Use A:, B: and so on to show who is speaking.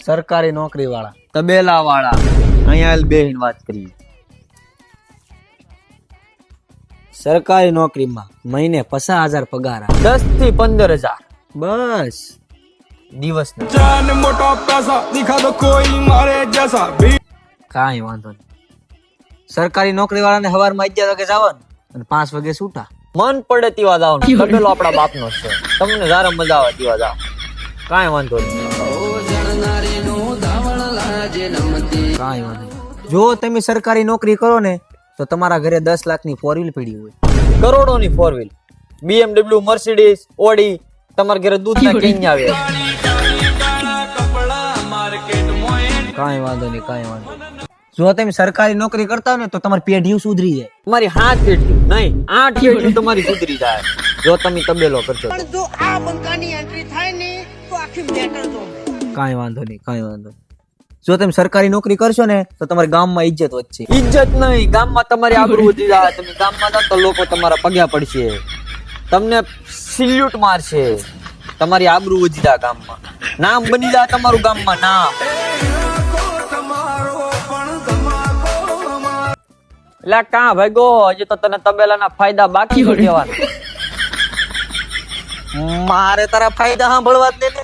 A: સરકારી નોકરી વાળા, તબેલા વાળા, અહીંયા બેહીને વાત કરીએ. સરકારી નોકરીમાં મહિને 50,000 પગાર, 10 થી 15,000 બસ દિવસ. કાંઈ વાંધો નહીં. સરકારી નોકરી વાળાને સવારમાં 11 વાગે જવાનું અને 5 વાગે છૂટા. મન પડે તેવા જવાનું. તબેલો આપણા બાપનો છે, તમને જ્યારે મજા આવે તેવા જાવ, કાંઈ વાંધો નહીં. કાંઈ વાંધો નહીં. જો તમે સરકારી નોકરી કરો ને તો તમારા ઘરે 10 લાખની 4 વ્હીલ પડી હોય, કરોડોની 4 વ્હીલ, BMW, મર્સિડીઝ, ઓડી, તમારા ઘરે દૂધ ના કેન આવે. કાંઈ વાંધો નહીં, કાંઈ વાંધો નહીં. જો તમે સરકારી નોકરી કરતા હો ને તો તમારી પેઢીઓ સુધરી જાય. તમારી 7 પેઢીઓ નહીં 8 પેઢીઓ તમારી સુધરી જાય જો તમે તબેલો કરશો. પણ જો આ બંકાની એન્ટ્રી થાય ને તો આખી મેટર જો. કાંઈ વાંધો નહીં, કાંઈ વાંધો નહીં. જો તમે સરકારી નોકરી કરશો ને તો તમારા ગામમાં ઇજ્જત વધશે. ઇજ્જત નહીં, ગામમાં તમારી આબરૂ વધી જાય. તમે ગામમાં જાવ તો લોકો તમારા પગે પડશે, તમને સિલ્યુટ મારશે, તમારી આબરૂ વધી જાય, ગામમાં નામ બની જાય તમારું ગામમાં નામ. એટલે કાં ભાઈગો, હજી તો તને તબેલાના ફાયદા બાકી છે કહેવાના. મારે તારા ફાયદા સાંભળવા જ દે ને.